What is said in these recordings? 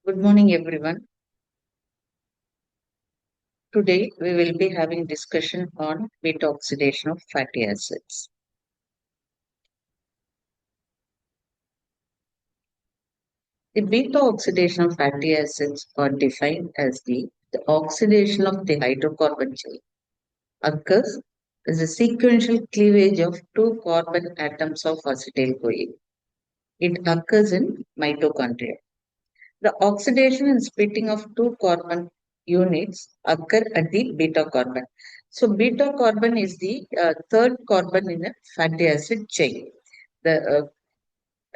Good morning, everyone. Today we will be having discussion on beta oxidation of fatty acids. The beta oxidation of fatty acids are defined as the oxidation of the hydrocarbon chain occurs as a sequential cleavage of two carbon atoms of acetyl-CoA. It occurs in mitochondria. The oxidation and splitting of two carbon units occur at the beta carbon. So beta carbon is the third carbon in a fatty acid chain. The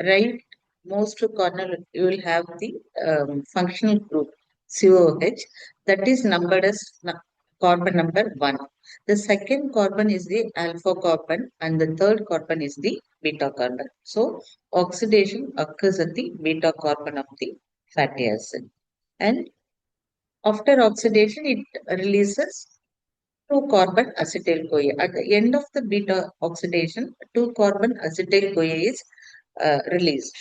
rightmost corner you will have the functional group COH that is numbered as carbon number 1. The second carbon is the alpha carbon and the third carbon is the beta carbon. So oxidation occurs at the beta carbon of the fatty acid. And after oxidation, it releases two carbon acetyl CoA. At the end of the beta oxidation, two carbon acetyl CoA is released.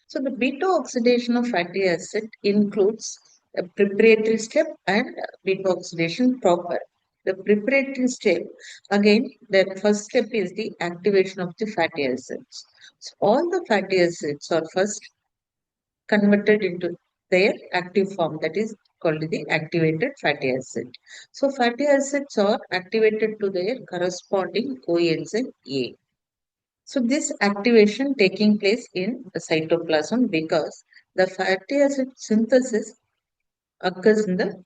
So the beta oxidation of fatty acid includes a preparatory step and beta oxidation proper. The preparatory step, again, the first step is the activation of the fatty acids. So all the fatty acids are first converted into their active form, that is called the activated fatty acid. So fatty acids are activated to their corresponding coenzyme A. So this activation taking place in the cytoplasm because the fatty acid synthesis occurs in the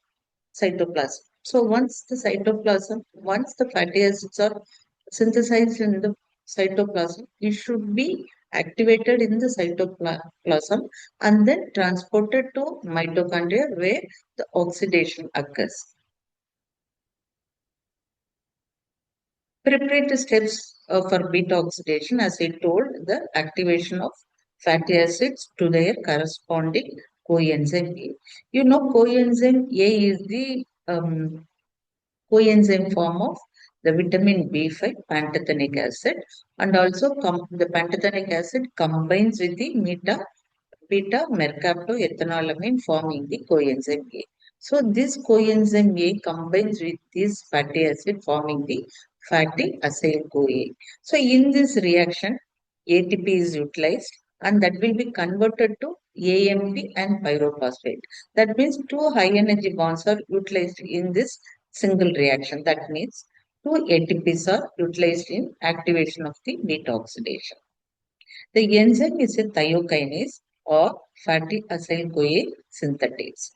cytoplasm. So once the fatty acids are synthesized in the cytoplasm, it should be activated in the cytoplasm and then transported to mitochondria where the oxidation occurs. Preparatory steps for beta oxidation, as I told, the activation of fatty acids to their corresponding coenzyme A. You know, coenzyme A is the coenzyme form of the vitamin B5 pantothenic acid, and also the pantothenic acid combines with the beta mercaptoethanolamine forming the coenzyme A. So this coenzyme A combines with this fatty acid forming the fatty acyl CoA. So in this reaction, ATP is utilized and that will be converted to AMP and pyrophosphate. That means two high energy bonds are utilized in this single reaction. That means two ATPs are utilized in activation of the beta oxidation. The enzyme is a thiokinase or fatty acyl CoA synthetase.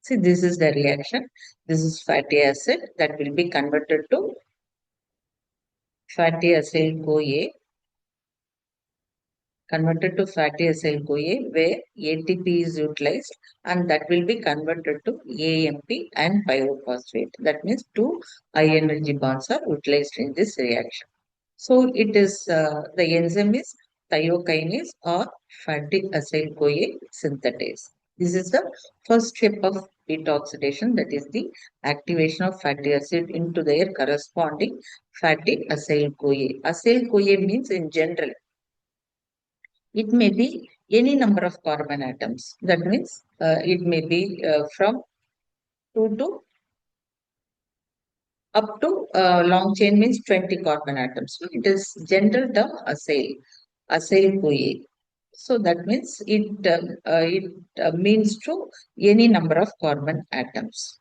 See, this is the reaction. This is fatty acid that will be converted to fatty acyl CoA, where ATP is utilized and that will be converted to AMP and pyrophosphate. That means two high energy bonds are utilized in this reaction. So it is the enzyme is thiokinase or fatty acyl CoA synthetase. This is the first step of beta oxidation, that is the activation of fatty acid into their corresponding fatty acyl CoA. Acyl CoA means in general it may be any number of carbon atoms. That means it may be from 2 to up to long chain means 20 carbon atoms. So it is general term acyl CoA. So that means it means to any number of carbon atoms.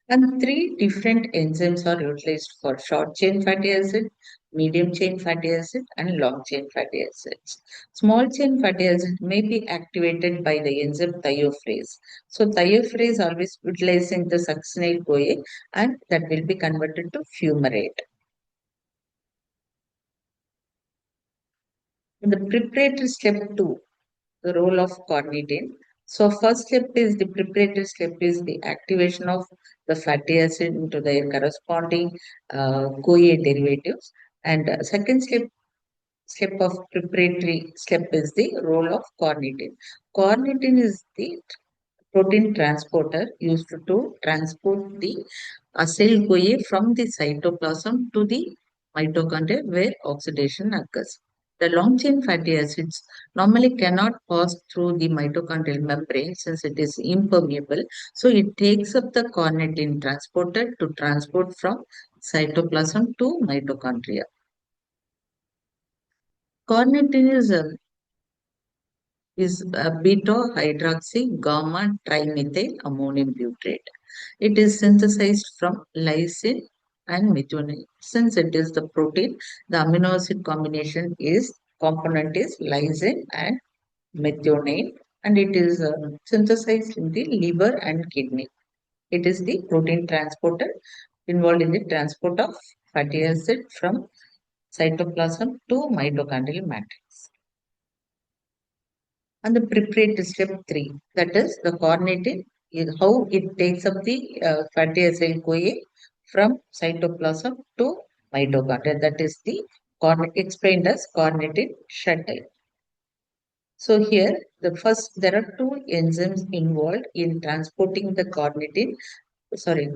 And three different enzymes are utilized for short chain fatty acid, medium chain fatty acid, and long chain fatty acids. Small chain fatty acid may be activated by the enzyme thiophrase. So thiophrase always utilizing the succinyl CoA and that will be converted to fumarate. In the preparatory step 2, the role of carnitine. So first step is the preparatory step is the activation of the fatty acid into their corresponding CoA derivatives. And second step of preparatory step is the role of carnitine. Carnitine is the protein transporter used to transport the acyl CoA from the cytoplasm to the mitochondria where oxidation occurs. The long chain fatty acids normally cannot pass through the mitochondrial membrane since it is impermeable. So it takes up the carnitine transporter to transport from cytoplasm to mitochondria. Carnitine is beta hydroxy gamma trimethyl ammonium butyrate. It is synthesized from lysine and methionine. Since it is the protein, the amino acid combination is component is lysine and methionine, and it is synthesized in the liver and kidney. It is the protein transporter involved in the transport of fatty acid from cytoplasm to mitochondrial matrix. And the preparatory step 3, that is the coordinating, is how it takes up the fatty acyl CoA from cytoplasm to mitochondria. That is the explained as coordinated shuttle. So here, there are two enzymes involved in transporting the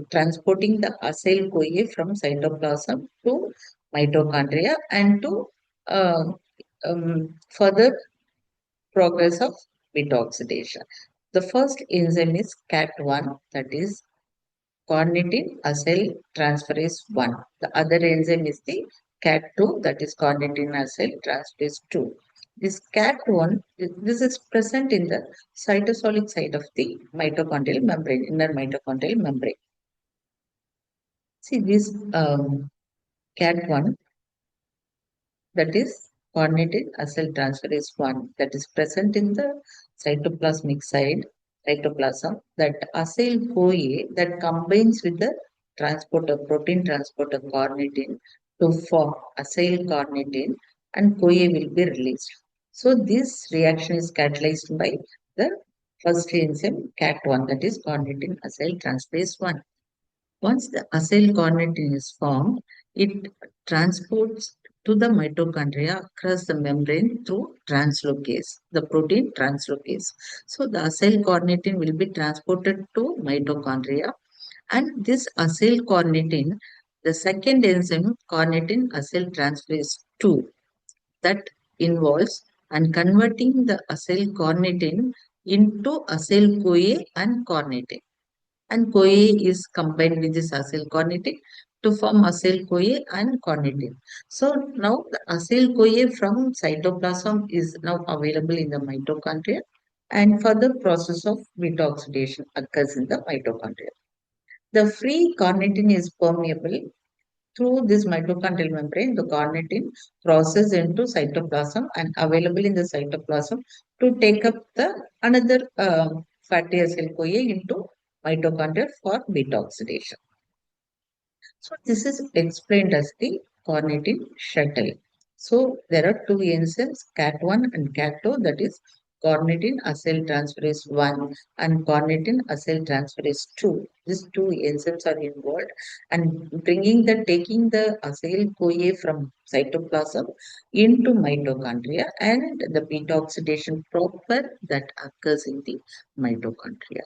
transporting the acyl CoA from cytoplasm to mitochondria and to further progress of beta oxidation. The first enzyme is CAT1, that is carnitine acyl transferase 1. The other enzyme is the CAT2, that is carnitine acyl transferase 2. This CAT1, this is present in the cytosolic side of the mitochondrial membrane, inner mitochondrial membrane. See this CAT1, that is coordinated acyl transferase 1, that is present in the cytoplasmic side cytoplasm, that acyl CoA that combines with the transporter protein transporter carnitine to form acyl carnitine, and CoA will be released. So this reaction is catalyzed by the first enzyme CAT1, that is carnitine acyl transferase 1. Once the acyl carnitine is formed, it transports to the mitochondria across the membrane through translocase, the protein translocase. So the acyl carnitine will be transported to mitochondria, and this acyl carnitine, the second enzyme carnitine acyl transferase 2, that involves and converting the acyl carnitine into acyl CoA and carnitine, and CoA is combined with this acyl carnitine to form acyl CoA and carnitine. So now the acyl CoA from cytoplasm is now available in the mitochondria, and further process of beta oxidation occurs in the mitochondria. The free carnitine is permeable through this mitochondrial membrane. The carnitine process into cytoplasm and available in the cytoplasm to take up the another fatty acyl CoA into mitochondria for beta oxidation. So this is explained as the carnitine shuttle. So there are two enzymes, CAT1 and CAT2, that is carnitine acyl transferase 1 and carnitine acyl transferase 2. These two enzymes are involved and taking the acyl CoA from cytoplasm into mitochondria and the beta oxidation proper that occurs in the mitochondria.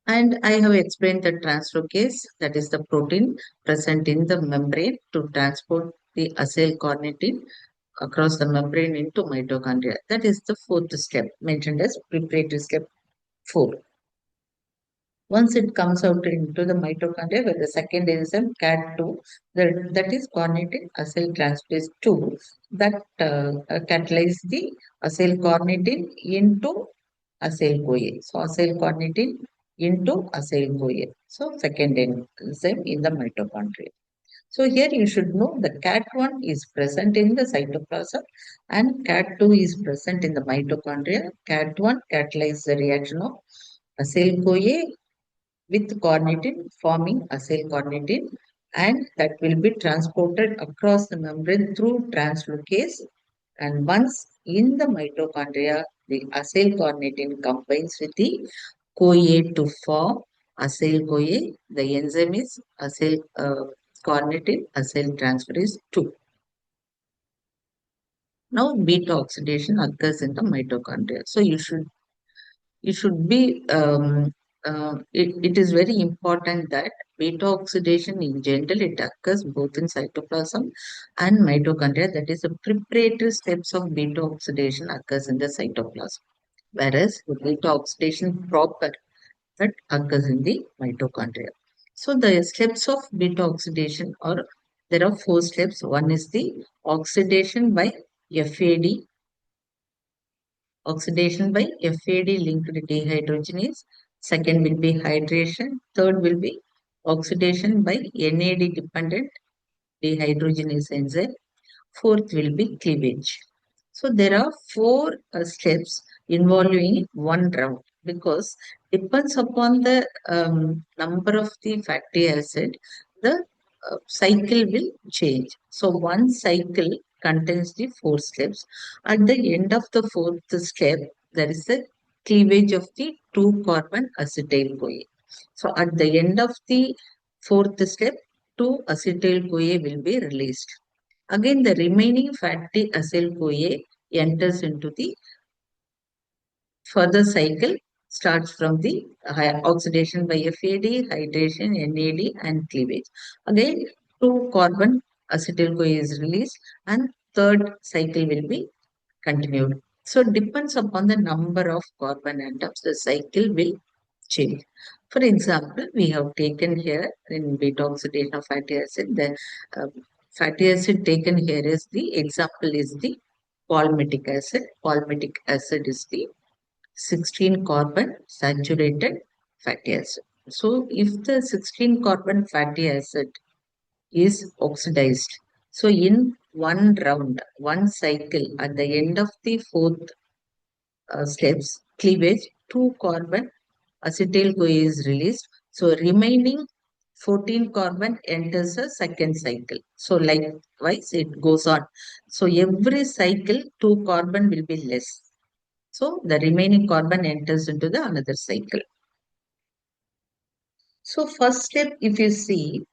And I have explained the translocase, that is the protein present in the membrane to transport the acyl carnitine across the membrane into mitochondria. That is the fourth step, mentioned as preparatory step 4. Once it comes out into the mitochondria, where the second enzyme CAT2, that is carnitine acyl transferase 2, that catalyze the acyl carnitine into acyl CoA. So acyl carnitine into acyl CoA. So second enzyme in the mitochondria. So here you should know the CAT1 is present in the cytoplasm and CAT2 is present in the mitochondria. CAT1 catalyzes the reaction of acyl CoA with carnitine forming acyl carnitine, and that will be transported across the membrane through translocase, and once in the mitochondria the acyl carnitine combines with the CoA to form acyl CoA. The enzyme is acyl carnitine acyl transferase 2. Now beta oxidation occurs in the mitochondria. So you should be it is very important that beta oxidation in general it occurs both in cytoplasm and mitochondria. That is, the preparatory steps of beta oxidation occurs in the cytoplasm, whereas the beta oxidation proper that occurs in the mitochondria. So the steps of beta oxidation are there are four steps. One is the oxidation by FAD, oxidation by FAD linked dehydrogenase. Second will be hydration. Third will be oxidation by NAD dependent dehydrogenase enzyme. Fourth will be cleavage. So there are four steps involving one round because depends upon the number of the fatty acid, the cycle will change. So one cycle contains the four steps. At the end of the fourth step, there is a cleavage of the 2-carbon acetyl CoA. So at the end of the fourth step, 2-acetyl CoA will be released. Again, the remaining fatty acyl CoA enters into the further cycle starts from the oxidation by FAD, hydration, NAD, and cleavage. Again, 2-carbon acetyl-CoA is released, and third cycle will be continued. So, depends upon the number of carbon atoms, the cycle will change. For example, we have taken here in beta oxidation of fatty acid, the uh, fatty acid taken here is the example is the palmitic acid. Palmitic acid is the 16 carbon saturated fatty acid. So if the 16 carbon fatty acid is oxidized, so in one round, one cycle at the end of the fourth steps, cleavage, 2-carbon acetyl CoA is released. So remaining 14 carbon enters a second cycle. So likewise it goes on. So every cycle 2 carbon will be less. So the remaining carbon enters into the another cycle. So first step, if you see,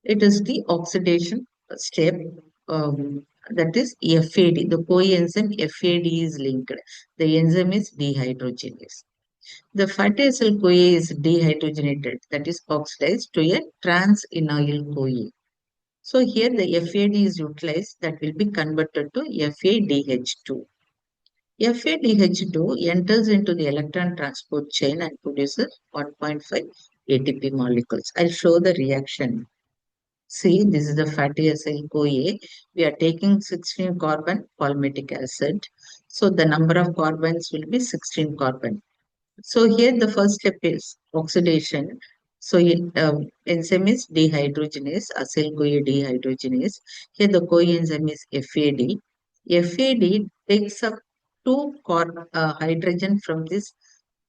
it is the oxidation step. That is FAD. The coenzyme FAD is linked. The enzyme is dehydrogenase. The fatty acyl CoA is dehydrogenated, that is oxidized to a trans-enol CoA. So here the FAD is utilized, that will be converted to FADH2. FADH2 enters into the electron transport chain and produces 1.5 ATP molecules. I'll show the reaction. See, this is the fatty acyl CoA. We are taking 16 carbon palmitic acid. So the number of carbons will be 16 carbon. So here the first step is oxidation. So enzyme is dehydrogenase, acyl CoA dehydrogenase. Here the coenzyme is FAD. FAD takes up hydrogen from this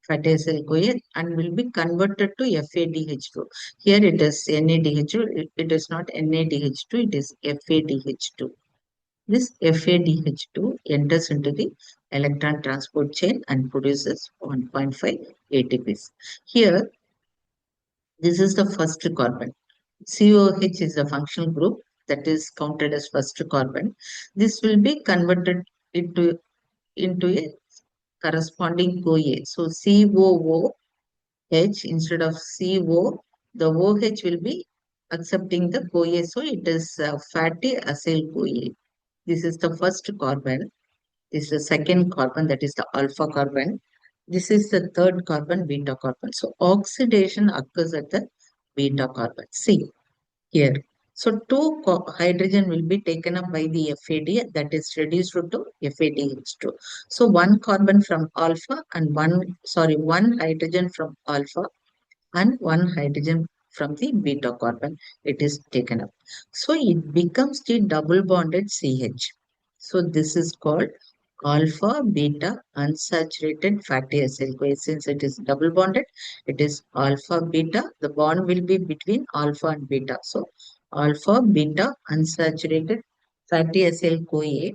fatty acyl CoA and will be converted to FADH2. Here it is NADH2. It is not NADH2. It is FADH2. This FADH2 enters into the electron transport chain and produces 1.5 ATPs. Here, this is the first carbon. COH is the functional group that is counted as first carbon. This will be converted into a corresponding CoA. So COOH instead of CO, the OH will be accepting the CoA. So it is fatty acyl CoA. This is the first carbon. This is the second carbon, that is the alpha carbon. This is the third carbon, beta carbon. So oxidation occurs at the beta carbon. See here. So two hydrogen will be taken up by the FAD, that is reduced to FADH2. So one carbon from alpha and one hydrogen from alpha and one hydrogen from the beta carbon, it is taken up. So it becomes the double bonded CH. So this is called alpha beta unsaturated fatty acyl CoA. Since it is double bonded, it is alpha beta. The bond will be between alpha and beta. So alpha beta unsaturated fatty acyl CoA,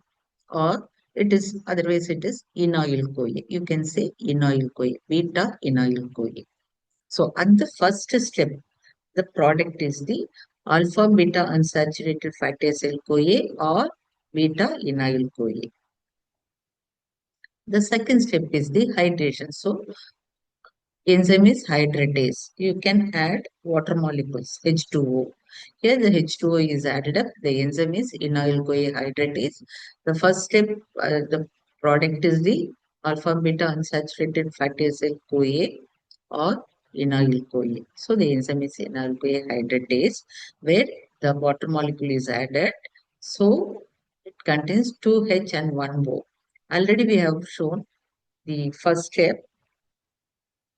or it is otherwise it is enoyl CoA. You can say enoyl CoA, beta enoyl CoA. So at the first step, the product is the alpha beta unsaturated fatty acyl CoA or beta enoyl CoA. The second step is the hydration. So Enzyme is hydratase. You can add water molecules, H2O. Here the H2O is added up. The enzyme is enol-CoA hydratase. The first step, the product is the alpha beta unsaturated fatty acid CoA or enol-CoA. So the enzyme is enol-CoA hydratase where the water molecule is added. So it contains 2H and 1O. Already we have shown the first step,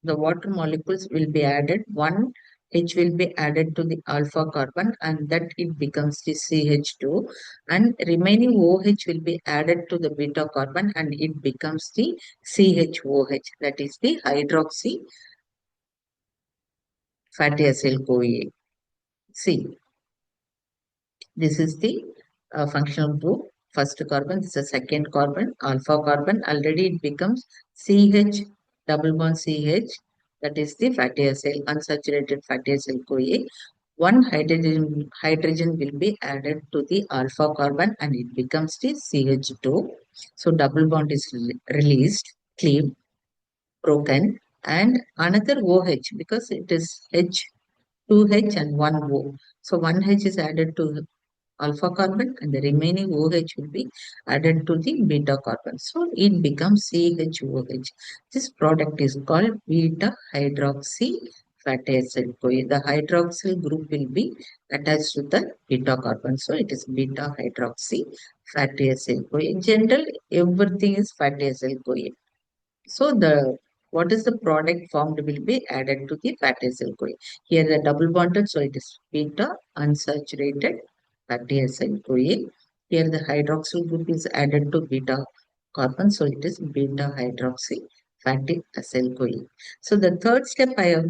the water molecules will be added. One H will be added to the alpha carbon and that it becomes the CH2, and remaining OH will be added to the beta carbon and it becomes the CHOH, that is the hydroxy fatty acyl CoA. See, this is the functional group. First carbon, this is the second carbon, alpha carbon. Already it becomes CH double bond CH. That is the fatty acyl, unsaturated fatty acyl CoA. One hydrogen will be added to the alpha carbon and it becomes the CH2. So double bond is released, cleaved, broken, and another OH because it is H, 2H and 1O. So 1H is added to alpha carbon and the remaining OH will be added to the beta carbon. So it becomes CHOH. This product is called beta hydroxy fatty acid CoA. The hydroxyl group will be attached to the beta carbon. So it is beta hydroxy fatty acid CoA. In general, everything is fatty acid CoA. So the what is the product formed will be added to the fatty acid CoA. Here the double bonded, so it is beta unsaturated fatty acid CoA. Here the hydroxyl group is added to beta carbon, so it is beta hydroxy fatty acid CoA. So the third step I have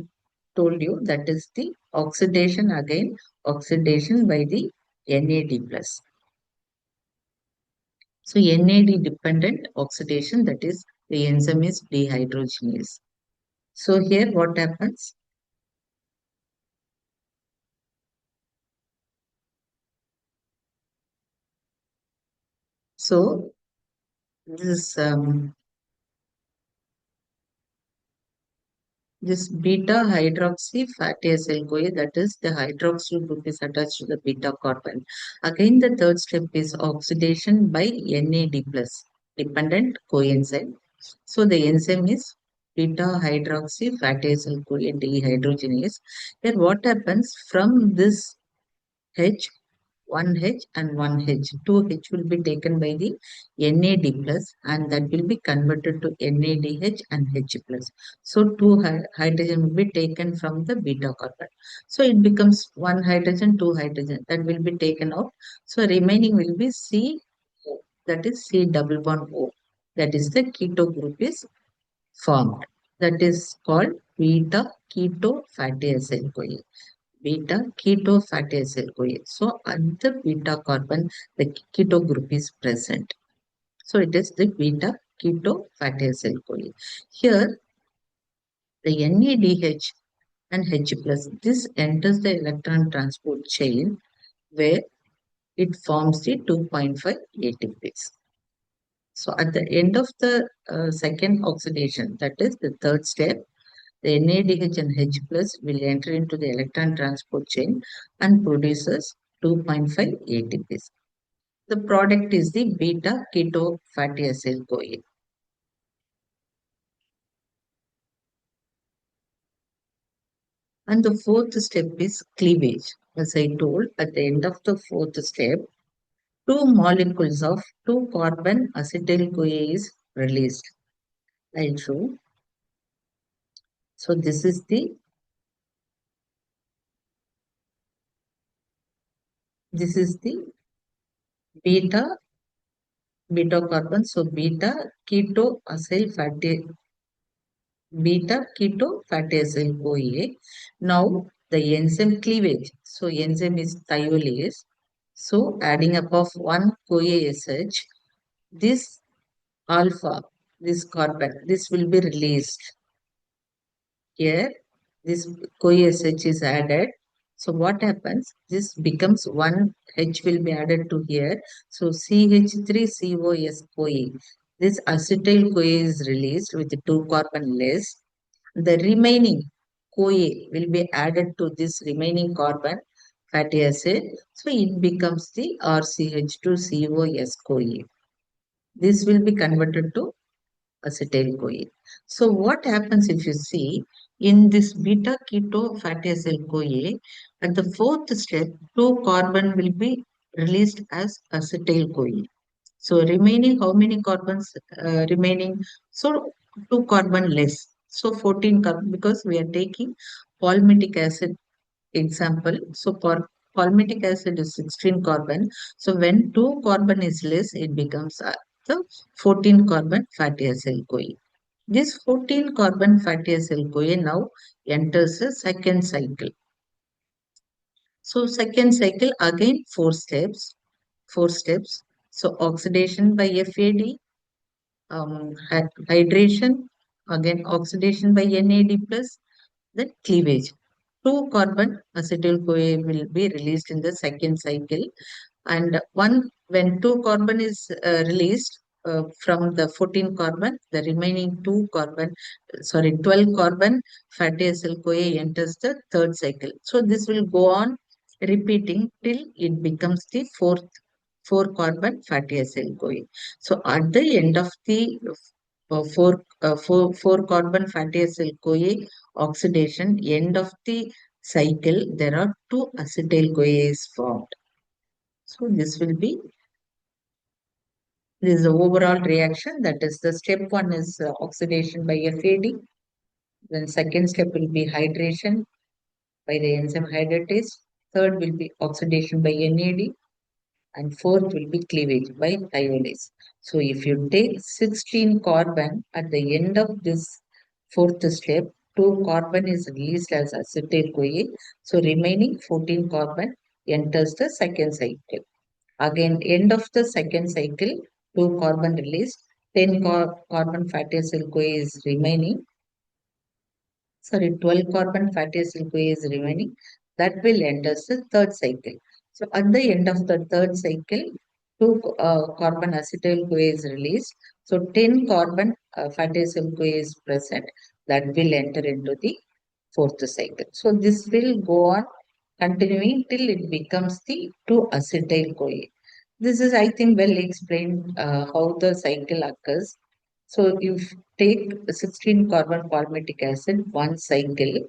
told you, that is the oxidation, again oxidation by the NAD plus. So NAD dependent oxidation, that is the enzyme is dehydrogenase. So here what happens? So this this beta hydroxy fatty acyl CoA, that is the hydroxyl group is attached to the beta carbon. Again, the third step is oxidation by NAD plus dependent coenzyme. So the enzyme is beta hydroxy fatty acyl CoA dehydrogenase. Then what happens from this H, 1H and 1H. 2H will be taken by the NAD plus and that will be converted to NADH and H plus. So two hydrogen will be taken from the beta carbon. So it becomes one hydrogen, two hydrogen that will be taken out. So remaining will be C, that is C double bond O. That is the keto group is formed. That is called beta keto fatty acid CoA, beta keto fatty acid CoA. So at the beta carbon, the keto group is present. So it is the beta keto fatty acid CoA. Here the NADH and H plus, this enters the electron transport chain where it forms the 2.5 ATPs. So at the end of the second oxidation, that is the third step, the NADH and H plus will enter into the electron transport chain and produces 2.5 ATPs. The product is the beta keto fatty acid CoA. And the fourth step is cleavage. As I told, at the end of the fourth step, two molecules of 2 carbon acetyl CoA is released. I'll show. So this is the beta beta carbon. So beta keto acyl fatty beta keto fatty acyl CoA. Now the enzyme cleavage. So enzyme is thiolase. So adding up of one CoA SH, this alpha, this carbon, this will be released. Here, this CoA SH is added. So what happens? This becomes one H will be added to here. So CH3COS CoA. This acetyl CoA is released with two carbon less. The remaining CoA will be added to this remaining carbon fatty acid. So it becomes the RCH2COS CoA. This will be converted to acetyl-CoA. So what happens if you see in this beta keto fatty acid CoA, at the fourth step, two carbon will be released as acetyl-CoA. So remaining how many carbons remaining? So two carbon less. So 14 carbon because we are taking palmitic acid example. So palmitic acid is 16 carbon. So when two carbon is less, it becomes the 14 carbon fatty acid CoA. This 14 carbon fatty acid CoA now enters the second cycle. So second cycle again four steps. So oxidation by FAD, hydration, again oxidation by NAD plus, then cleavage. Two carbon acetyl CoA will be released in the second cycle, and one when two carbon is released from the 14 carbon, the remaining 12 carbon fatty acyl CoA enters the third cycle. So this will go on repeating till it becomes the four carbon fatty acyl CoA. So at the end of the four carbon fatty acyl CoA oxidation, end of the cycle, there are two acetyl CoA is formed. So this is the overall reaction. That is the step one is oxidation by FAD. Then second step will be hydration by the enzyme hydratase. Third will be oxidation by NAD. And fourth will be cleavage by thiolase. So if you take 16 carbon at the end of this fourth step, 2 carbon is released as acetyl CoA. So remaining 14 carbon enters the second cycle. Again, end of the second cycle, 2 carbon released, 10 carbon fatty acyl CoA is remaining. Sorry, 12 carbon fatty acyl CoA is remaining. That will enter the third cycle. So at the end of the third cycle, 2 carbon acetyl CoA is released. So 10 carbon fatty acyl CoA is present. That will enter into the fourth cycle. So this will go on continuing till it becomes the 2 acetyl CoA. This is, I think, well explained how the cycle occurs. So if take 16 carbon palmitic acid, one cycle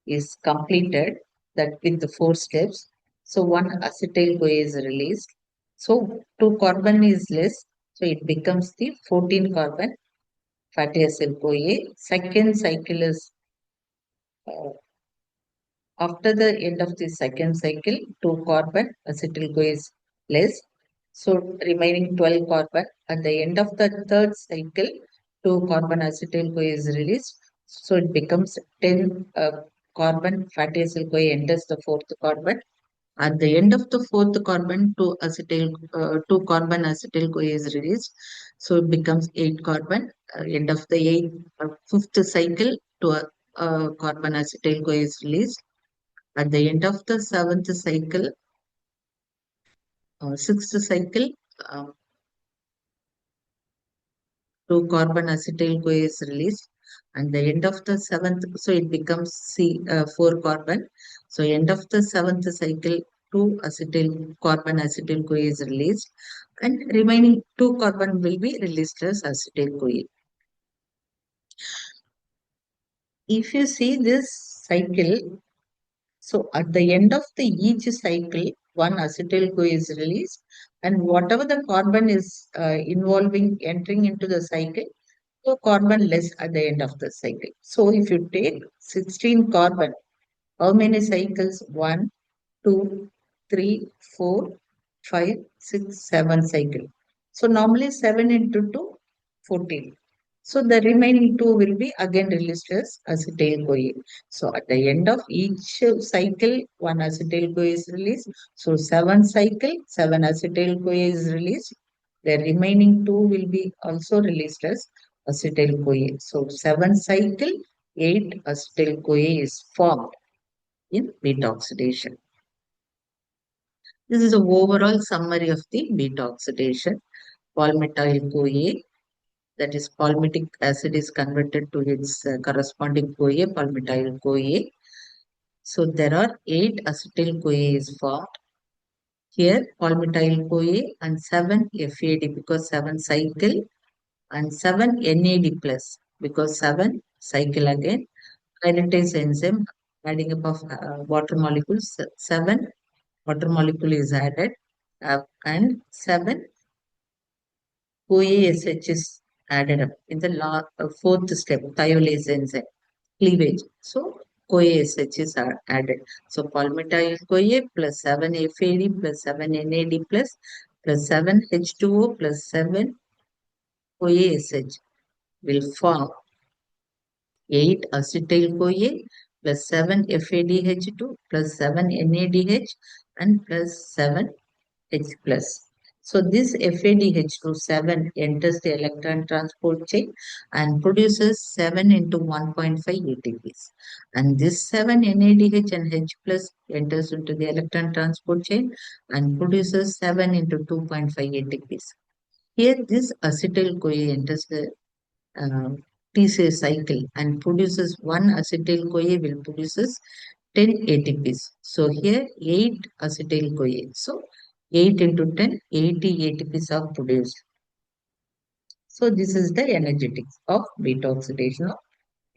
is completed that with the four steps. So one acetyl CoA is released. So two carbon is less. So it becomes the 14 carbon fatty acid CoA. Second cycle is uh, after the end of the second cycle, two carbon acetyl CoA is less. So remaining 12 carbon. At the end of the third cycle, two carbon acetyl CoA is released. So it becomes 10 carbon fatty acyl CoA enters the fourth carbon. At the end of the fourth carbon, two carbon acetyl CoA is released. So it becomes 8 carbon. End of the fifth cycle, two carbon acetyl CoA is released. At the end of the seventh cycle, sixth cycle, uh, two carbon acetyl CoA is released. And the end of the seventh, so it becomes four carbon. So end of the seventh cycle, two carbon acetyl CoA is released, and remaining two carbon will be released as acetyl CoA. If you see this cycle, so at the end of the each cycle, one acetyl CoA is released, and whatever the carbon is involving entering into the cycle, so carbon less at the end of the cycle. So if you take 16 carbon, how many cycles? 1, 2, 3, 4, 5, 6, 7 cycle. So normally 7 into 2, 14. So the remaining two will be again released as acetyl CoA. So at the end of each cycle, one acetyl CoA is released. So 7 cycle, 7 acetyl CoA is released. The remaining two will be also released as acetyl CoA. So 7 cycle, 8 acetyl CoA is formed in beta oxidation. This is an overall summary of the beta oxidation. Palmitoyl CoA, that is palmitic acid is converted to its corresponding CoA, palmitoyl CoA. So there are 8 acetyl CoA is formed. Here palmitoyl CoA and 7 FAD because 7 cycle and 7 NAD plus because 7 cycle again. Kinetase enzyme adding up of water molecules, 7 water molecule is added and 7 OASH is added up in the fourth step, thiolase enzyme, cleavage. So CoASH is added. So palmitoyl CoA plus 7 FAD plus 7 NAD plus 7 H2O plus 7 CoASH will form 8 acetyl CoA plus 7 FADH2 plus 7 NADH and plus 7 H plus. So this FADH2 7 enters the electron transport chain and produces 7 into 1.5 ATPs. And this 7 NADH and H plus enters into the electron transport chain and produces 7 into 2.5 ATPs. Here this acetyl CoA enters the uh, TCA cycle and produces one acetyl CoA will produces 10 ATPs. So here 8 acetyl CoA. So 8 into 10, 80 ATPs are produced. So this is the energetics of beta oxidation of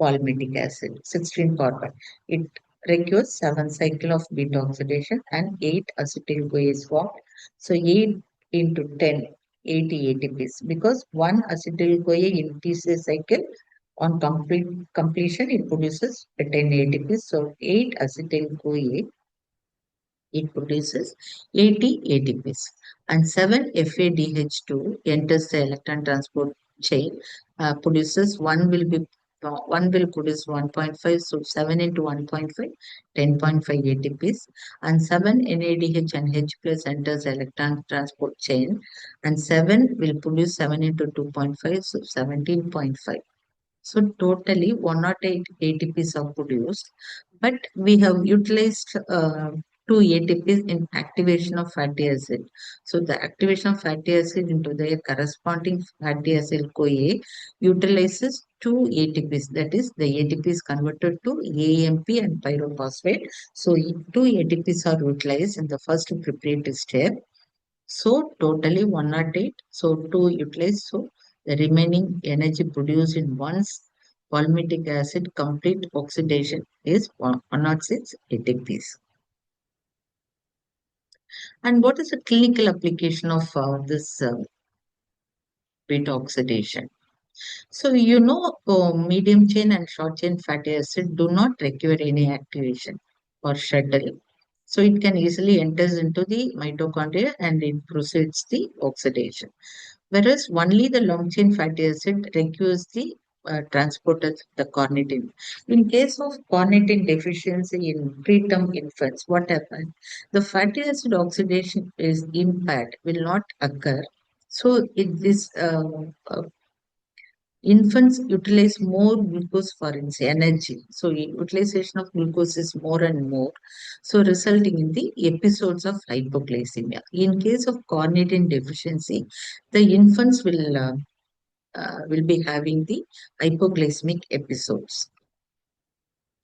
palmitic acid, 16 carbon. It requires 7 cycle of beta oxidation and 8 acetyl CoA is formed. So 8 into 10, 80 ATPs because one acetyl CoA in TCA cycle on completion it produces 10 ATPs. So 8 acetyl CoA it produces 80 ATPs and 7 FADH2 enters the electron transport chain, produces one will produce 1.5, so 7 into 1.5, 10.5 ATPs, and 7 NADH and H plus enters the electron transport chain, and 7 will produce 7 into 2.5, so 17.5. So totally 108 ATPs are produced, but we have utilized 2 ATPs in activation of fatty acid. So the activation of fatty acid into the corresponding fatty acid CoA utilizes 2 ATPs. That is, the ATP is converted to AMP and pyrophosphate. So 2 ATPs are utilized in the first preparatory step. So totally 108. So to utilize, so the remaining energy produced in one's palmitic acid complete oxidation is 106 ATPs. And what is the clinical application of this beta oxidation? So medium chain and short chain fatty acid do not require any activation or shuttle. So it can easily enters into the mitochondria and it proceeds the oxidation. Whereas only the long chain fatty acid requires the transport of the carnitine. In case of carnitine deficiency in preterm infants, what happens? The fatty acid oxidation is impaired, will not occur. So this infants utilize more glucose for its energy. So utilization of glucose is more and more. So resulting in the episodes of hypoglycemia. In case of carnitine deficiency, the infants will be having the hypoglycemic episodes.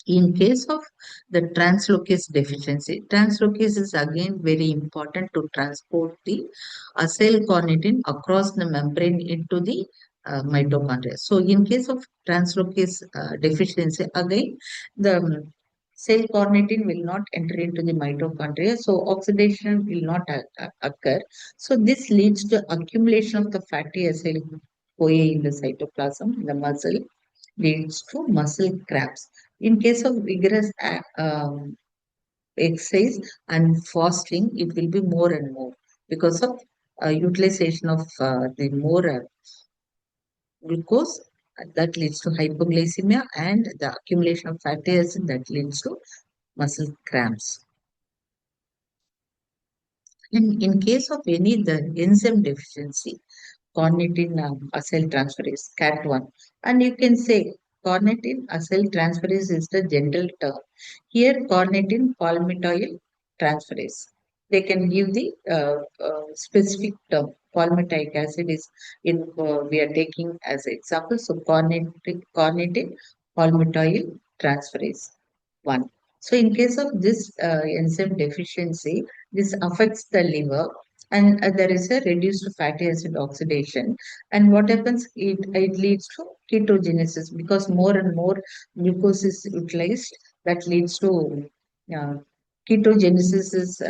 In case of the translocase deficiency, translocase is again very important to transport the acylcarnitine across the membrane into the mitochondria. So, in case of translocase deficiency, again the cell carnitine will not enter into the mitochondria, so oxidation will not occur. So, this leads to accumulation of the fatty acyl CoA in the cytoplasm, in the muscle, leads to muscle cramps. In case of vigorous exercise and fasting, it will be more and more because of utilization of the more glucose that leads to hypoglycemia and the accumulation of fatty acid that leads to muscle cramps. And in case of any the enzyme deficiency, carnitine acyltransferase, CAT1. And you can say carnitine acyltransferase is the general term. Here, carnitine palmitoyl transferase. they can give the specific term. Palmitic acid is we are taking as example. So carnitine palmitoyl transferase 1. So in case of this enzyme deficiency, this affects the liver, and there is a reduced fatty acid oxidation. And what happens? It leads to ketogenesis because more and more glucose is utilized. That leads to uh, ketogenesis is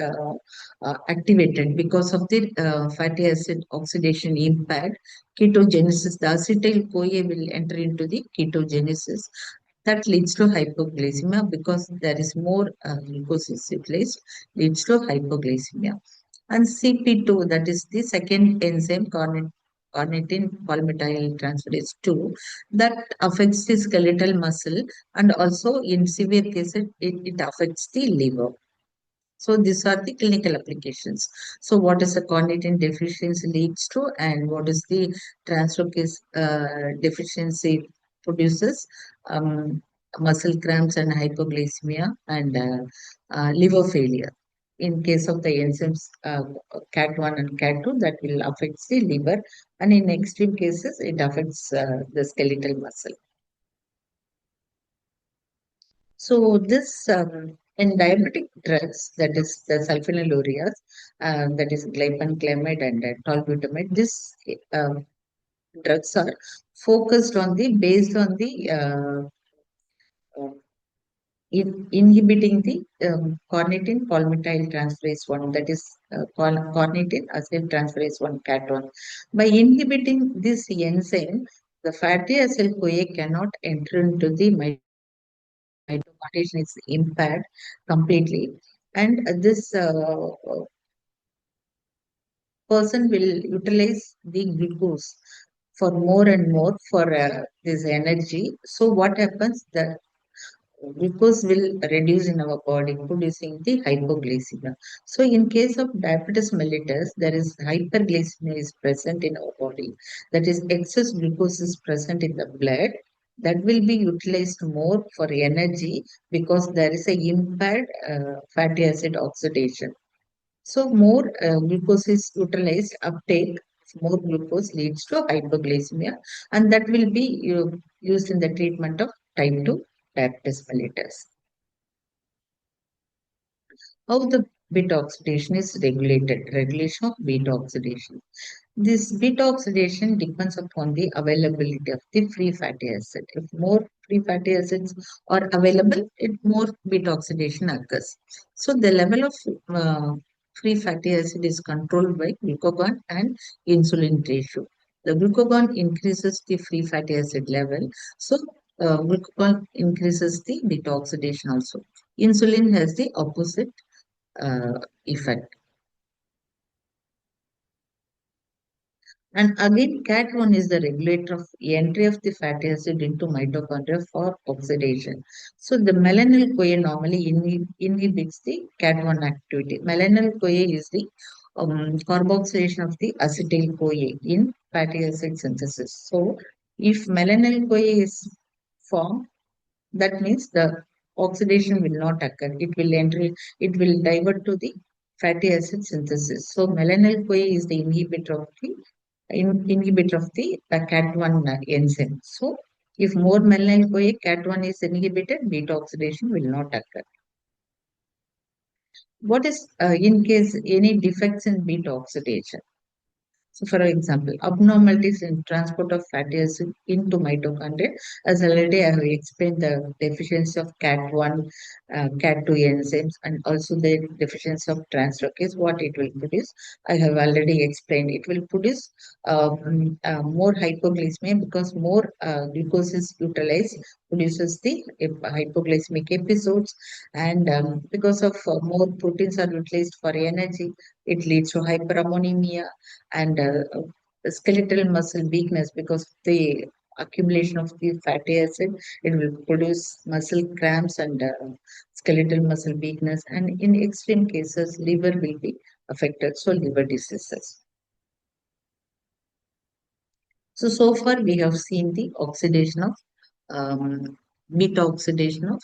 activated because of the fatty acid oxidation impact. Ketogenesis, the acetyl CoA will enter into the ketogenesis. That leads to hypoglycemia because there is more glucose is utilized, leads to hypoglycemia. And CP2, that is the second enzyme, carnitine palmitoyl transferase 2, that affects the skeletal muscle, and also in severe cases, it affects the liver. So these are the clinical applications. So what is the carnitine deficiency leads to, and what is the transferase deficiency produces? Um, Muscle cramps and hypoglycemia and liver failure. In case of the enzymes CAT1 and CAT2, that will affect the liver, and in extreme cases, it affects the skeletal muscle. So this in diabetic drugs, that is the sulfonylureas, that is glypenclamide and tolbutamide, these drugs are focused on the based on the uh, inhibiting the carnitine palmitoyl transferase 1, that is carnitine acyltransferase 1 cat1. By inhibiting this enzyme, the fatty acyl CoA cannot enter into the mitochondrial is impaired completely, and this person will utilize the glucose for more and more for this energy. So what happens? The glucose will reduce in our body, producing the hypoglycemia. So in case of diabetes mellitus, there is hyperglycemia is present in our body. That is, excess glucose is present in the blood. That will be utilized more for energy because there is a impaired fatty acid oxidation. So more glucose is utilized, uptake more glucose leads to hypoglycemia, and that will be used in the treatment of type 2 diabetes mellitus. How the beta oxidation is regulated, regulation of beta oxidation. This beta oxidation depends upon the availability of the free fatty acid. If more free fatty acids are available, more beta oxidation occurs. So the level of free fatty acid is controlled by glucagon and insulin ratio. The glucagon increases the free fatty acid level, so glucagon increases the beta oxidation also. Insulin has the opposite effect. And again, CAT1 is the regulator of entry of the fatty acid into mitochondria for oxidation. So the melanin CoA normally inhibits the CAT1 activity. Melanin CoA is the carboxylation of the acetyl CoA in fatty acid synthesis. So if melanin CoA is formed, that means the oxidation will not occur. It will divert to the fatty acid synthesis. So melanin CoA is the inhibitor of the CAT1 enzyme. So if more melanin CoA CAT1 is inhibited, beta oxidation will not occur. What is in case any defects in beta oxidation? So, for example, abnormalities in transport of fatty acid into mitochondria. As already I have explained, the deficiency of CAT1, CAT2 enzymes, and also the deficiency of transferase, what it will produce. I have already explained. It will produce more hypoglycemia because more glucose is utilized, produces the hypoglycemic episodes, and because of more proteins are utilized for energy, it leads to hyperammonemia and skeletal muscle weakness because of the accumulation of the fatty acid. It will produce muscle cramps and skeletal muscle weakness, and in extreme cases liver will be affected, so liver diseases. So far we have seen the oxidation of beta oxidation of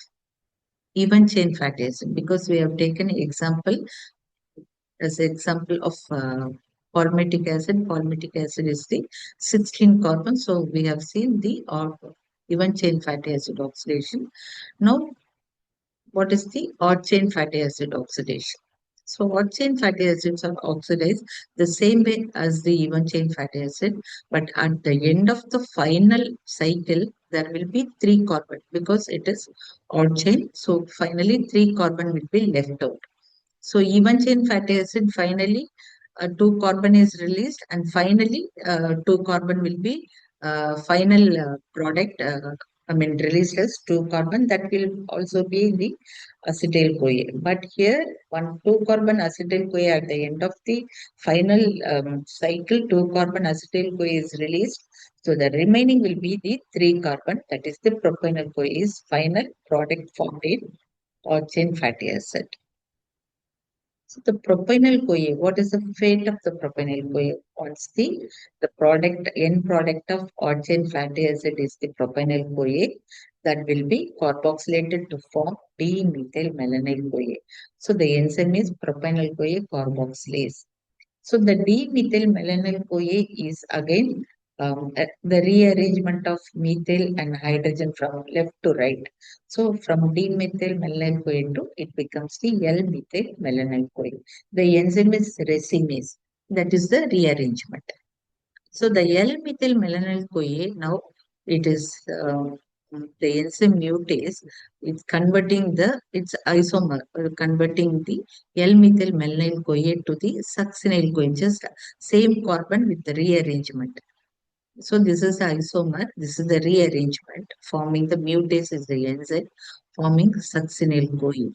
even chain fatty acid because we have taken example as an example of palmitic acid. Palmitic acid is the 16 carbon. So we have seen the even chain fatty acid oxidation. Now, what is the odd chain fatty acid oxidation? So odd chain fatty acids are oxidized the same way as the even chain fatty acid, but at the end of the final cycle, there will be three carbon because it is odd chain. So finally, three carbon will be left out. So even chain fatty acid finally two carbon is released, and finally two carbon will be final product. I mean released as two carbon that will also be the acetyl CoA. But here one two carbon acetyl CoA at the end of the final cycle, two carbon acetyl CoA is released. So the remaining will be the three carbon, that is the propionyl CoA is final product formed in or chain fatty acid. So the propionyl CoA, what is the fate of the propionyl CoA? Once the product, end product of origin fatty acid is the propionyl CoA, that will be carboxylated to form D-methyl malonyl CoA. So the enzyme is propionyl CoA carboxylase. So the D-methyl malonyl CoA is again the rearrangement of methyl and hydrogen from left to right. So from D-methyl malonyl CoA to it becomes the L-methyl malonyl CoA. The enzyme is racemase. That is the rearrangement. So the L-methyl malonyl CoA now it is the enzyme mutase. It's converting its isomer, converting the L-methyl malonyl CoA to the succinyl CoA, just same carbon with the rearrangement. So this is the isomer. This is the rearrangement forming the mutase is the enzyme forming succinyl CoA.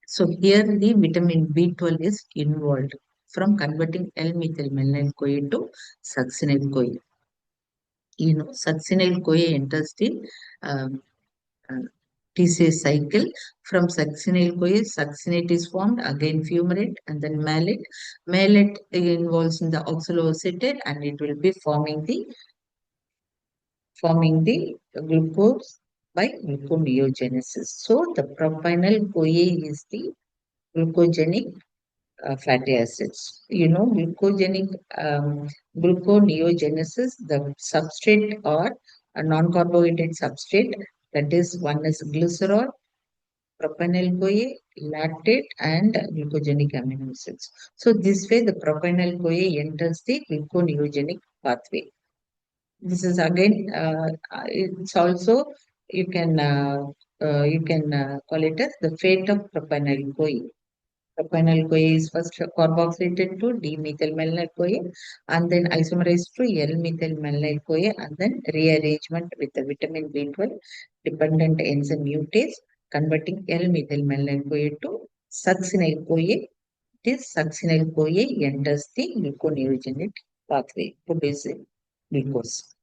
So here the vitamin B12 is involved from converting L-methyl malonyl CoA to succinyl CoA. Succinyl CoA enters the um, uh, TCA cycle. From succinyl CoA, succinate is formed, again fumarate, and then malate. Malate involves in the oxaloacetate, and it will be forming the glucose by gluconeogenesis. So the propanyl CoA is the glucogenic fatty acids. Glucogenic gluconeogenesis, the substrate or a non-carbohydrate substrate, that is one is glycerol, propenyl CoA, lactate, and glucogenic amino acids. So this way, the propenyl CoA enters the gluconeogenic pathway. This is again, it's also you can call it as the fate of propenyl CoA. Propenyl CoA is first carboxylated to D-methyl malonyl CoA and then isomerized to L-methyl malonyl CoA and then rearrangement with the vitamin B12 dependent enzyme mutase converting L-methyl malonyl CoA to succinyl CoA. This succinyl CoA enters the gluconeogenic pathway producing glucose.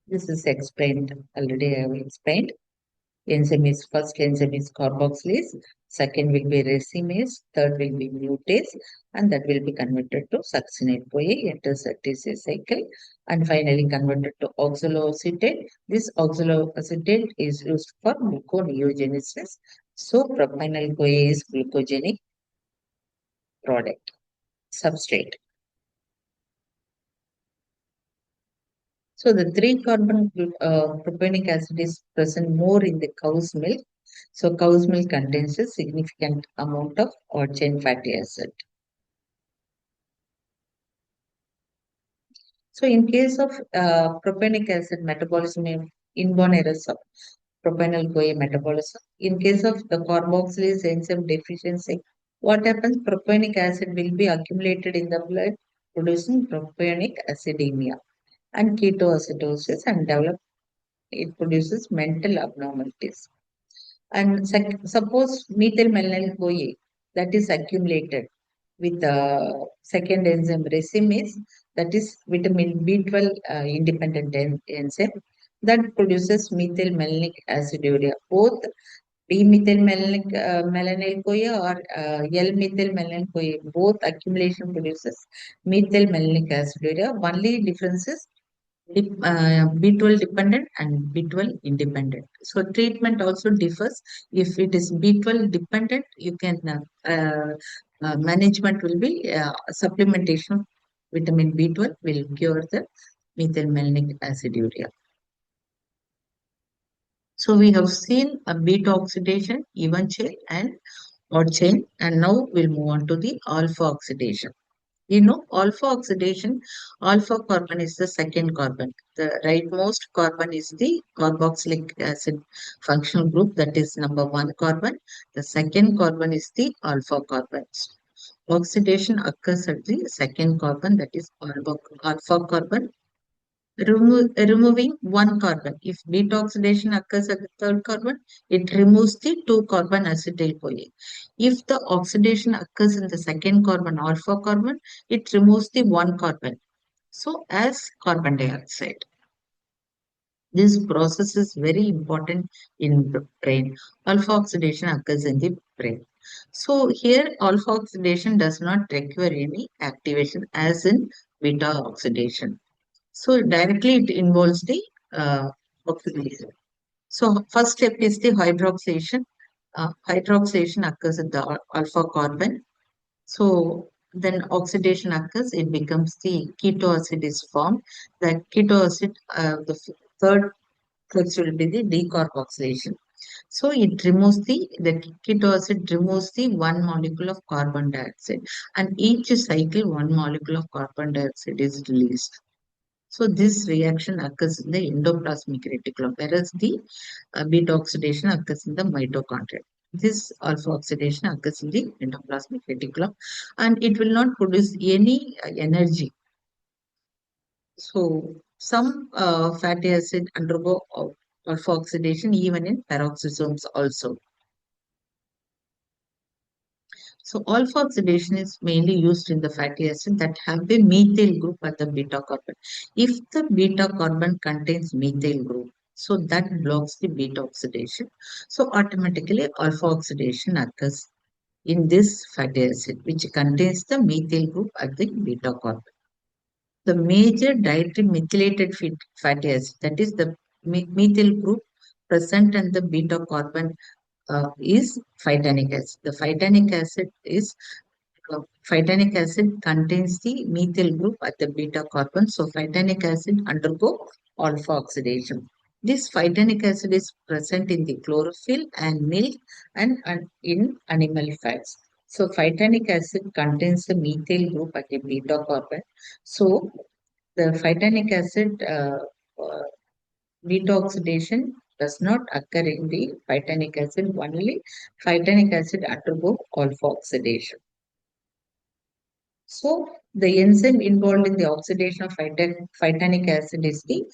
This is explained already. I have explained. First enzyme is carboxylase, second will be racemase, third will be mutase, and that will be converted to succinate CoA, enters a TCA cycle, and finally converted to oxaloacetate. This oxaloacetate is used for gluconeogenesis. So propionyl CoA is glucogenic product substrate. So the three carbon propionic acid is present more in the cow's milk. So cow's milk contains a significant amount of origin fatty acid. So in case of propionic acid metabolism in inborn errors of propionyl CoA metabolism, in case of the carboxylase enzyme deficiency, what happens? Propionic acid will be accumulated in the blood producing propionic acidemia and ketoacidosis and develop it produces mental abnormalities. And suppose methyl malonyl CoA that is accumulated with the second enzyme racemase, that is vitamin B12 independent enzyme that produces methyl malonic aciduria. Both D-methyl malonyl CoA or L-methyl malonyl CoA, both accumulation produces methyl malonic aciduria. Only difference is B12 dependent and B12 independent. So treatment also differs. If it is B12 dependent, you can management will be supplementation of vitamin B12 will cure the methylmalonic aciduria. So we have seen a beta oxidation, even chain and odd chain, and now we'll move on to the alpha oxidation. Alpha oxidation, alpha carbon is the second carbon. The rightmost carbon is the carboxylic acid functional group, that is number one carbon. The second carbon is the alpha carbon. Oxidation occurs at the second carbon, that is alpha carbon. Removing one carbon. If beta oxidation occurs at the third carbon, it removes the two carbon acetyl CoA. If the oxidation occurs in the second carbon, alpha carbon, it removes the one carbon. So, as carbon dioxide. This process is very important in the brain. Alpha oxidation occurs in the brain. So, here alpha oxidation does not require any activation as in beta oxidation. So directly it involves the oxidation. So first step is the hydroxylation. Hydroxylation occurs at the alpha carbon. So then oxidation occurs, it becomes the keto acid is formed. The keto acid, third steps will be the decarboxylation. So it removes the keto acid removes the one molecule of carbon dioxide, and each cycle one molecule of carbon dioxide is released. So this reaction occurs in the endoplasmic reticulum, whereas the beta oxidation occurs in the mitochondria. This alpha oxidation occurs in the endoplasmic reticulum, and it will not produce any energy. So some fatty acid undergo alpha oxidation even in peroxisomes also. So alpha oxidation is mainly used in the fatty acid that have a methyl group at the beta carbon. If the beta carbon contains methyl group, so that blocks the beta oxidation. So automatically alpha oxidation occurs in this fatty acid which contains the methyl group at the beta carbon. The major dietary methylated fatty acid, that is the methyl group present in the beta carbon is phytanic acid. The phytanic acid contains the methyl group at the beta carbon. So phytanic acid undergo alpha oxidation. This phytanic acid is present in the chlorophyll and milk and in animal fats. So phytanic acid contains the methyl group at the beta carbon. So the phytanic acid uh, beta oxidation does not occur in the phytanic acid, only phytanic acid undergo alpha oxidation. So the enzyme involved in the oxidation of phytanic acid is the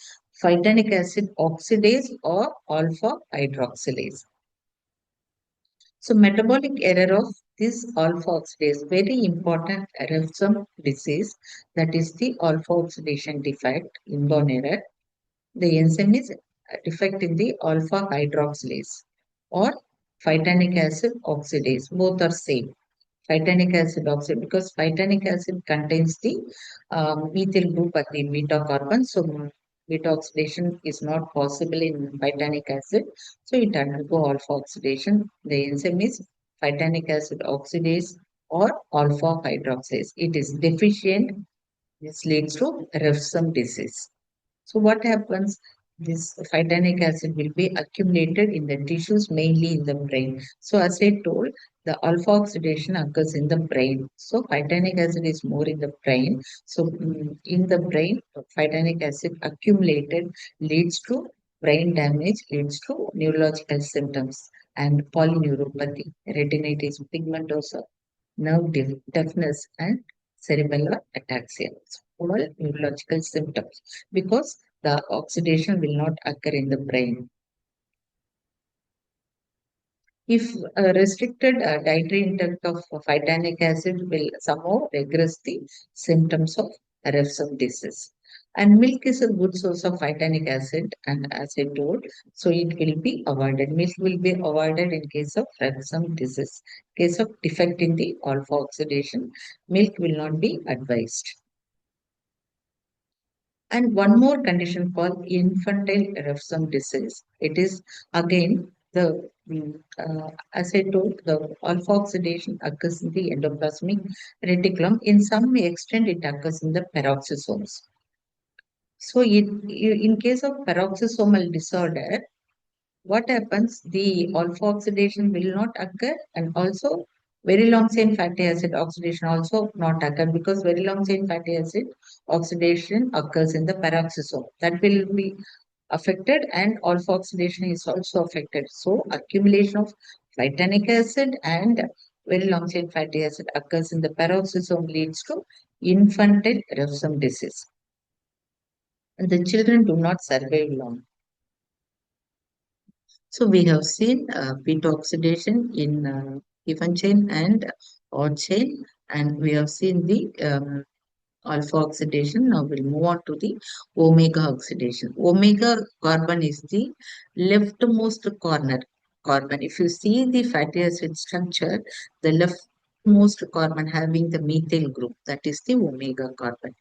phytanic acid oxidase or alpha hydroxylase. So metabolic error of this alpha oxidase, very important error of some disease, that is the alpha oxidation defect, inborn error. The enzyme is defect in the alpha hydroxylase or phytanic acid oxidase. Both are same. Phytanic acid oxide, because phytanic acid contains the methyl group at the beta carbon. So beta oxidation is not possible in phytanic acid. So it undergo alpha oxidation. The enzyme is phytanic acid oxidase or alpha hydroxylase. It is deficient. This leads to refsum disease. So what happens? This phytanic acid will be accumulated in the tissues, mainly in the brain. So as I told, the alpha oxidation occurs in the brain. So phytanic acid is more in the brain. So in the brain, phytanic acid accumulated leads to brain damage, leads to neurological symptoms and polyneuropathy, retinitis pigmentosa, deafness, and cerebellar ataxia. All neurological symptoms because the oxidation will not occur in the brain. If restricted dietary intake of phytanic acid will somehow regress the symptoms of refsum disease. And milk is a good source of phytanic acid, and as I told, so it will be avoided. Milk will be avoided in case of refsum disease. Case of defect in the alpha oxidation, milk will not be advised. And one more condition called infantile refsum disease. It is again as I told, the alpha oxidation occurs in the endoplasmic reticulum. In some extent, it occurs in the peroxisomes. So, in case of peroxisomal disorder, what happens? The alpha oxidation will not occur, and also very long chain fatty acid oxidation also not occur, because very long chain fatty acid oxidation occurs in the peroxisome. That will be affected, and alpha oxidation is also affected. So, accumulation of phytanic acid and very long chain fatty acid occurs in the peroxisome, leads to infantile refsum disease. And the children do not survive long. So we have seen beta oxidation in even chain and odd chain, and we have seen the alpha oxidation. Now we'll move on to the omega oxidation. Omega carbon is the leftmost corner carbon. If you see the fatty acid structure, the leftmost carbon having the methyl group, that is the omega carbon.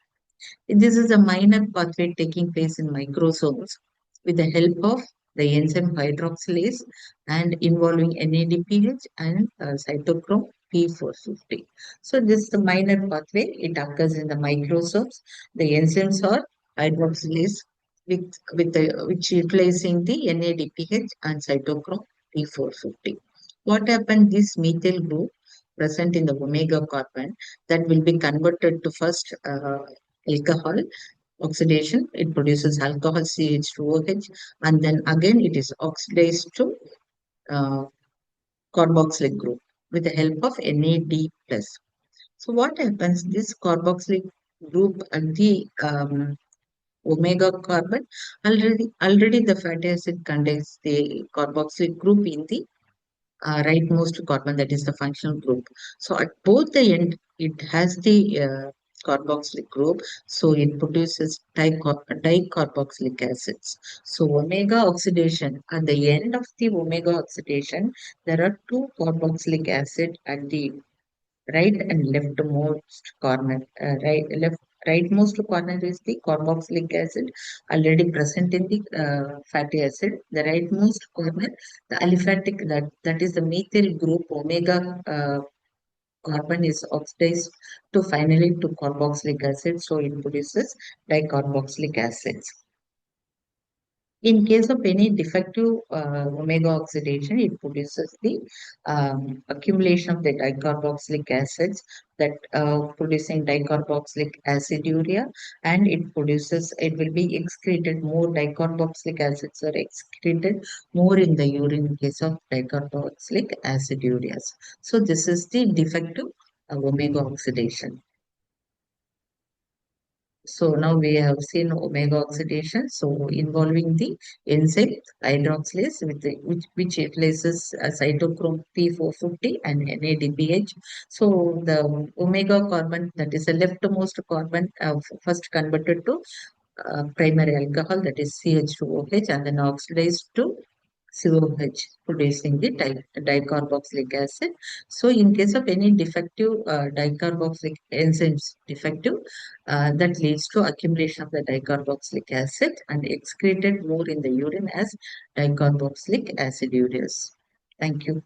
This is a minor pathway taking place in microsomes with the help of the enzyme hydroxylase and involving NADPH and cytochrome P450. So this is the minor pathway. It occurs in the microsomes. The enzymes are hydroxylase which replacing the NADPH and cytochrome P450. What happened? This methyl group present in the omega carbon that will be converted to first alcohol oxidation. It produces alcohol CH2OH, and then again it is oxidized to uh, carboxylic group with the help of NAD plus. So what happens? This carboxylic group and the omega carbon, already the fatty acid contains the carboxylic group in the rightmost carbon, that is the functional group. So at both the end, it has the carboxylic group, so it produces dicarboxylic acids. So omega oxidation, at the end of the omega oxidation, there are two carboxylic acid at the right and leftmost corner. Rightmost corner is the carboxylic acid already present in the fatty acid. The rightmost corner, the aliphatic, that is the methyl group omega carbon is oxidized to finally to carboxylic acid, so it produces dicarboxylic acids. In case of any defective omega oxidation, it produces the accumulation of the dicarboxylic acids, that producing dicarboxylic aciduria, and it will be excreted more dicarboxylic acids are excreted more in the urine in case of dicarboxylic acidurias. So this is the defective omega oxidation. So now we have seen omega oxidation, so involving the enzyme hydroxylase which replaces cytochrome P450 and NADPH. So the omega carbon, that is the leftmost carbon, first converted to primary alcohol, that is CH2OH, and then oxidized to COH, producing the dicarboxylic acid. So in case of any defective dicarboxylic enzymes defective, that leads to accumulation of the dicarboxylic acid and excreted more in the urine as dicarboxylic aciduria. Thank you.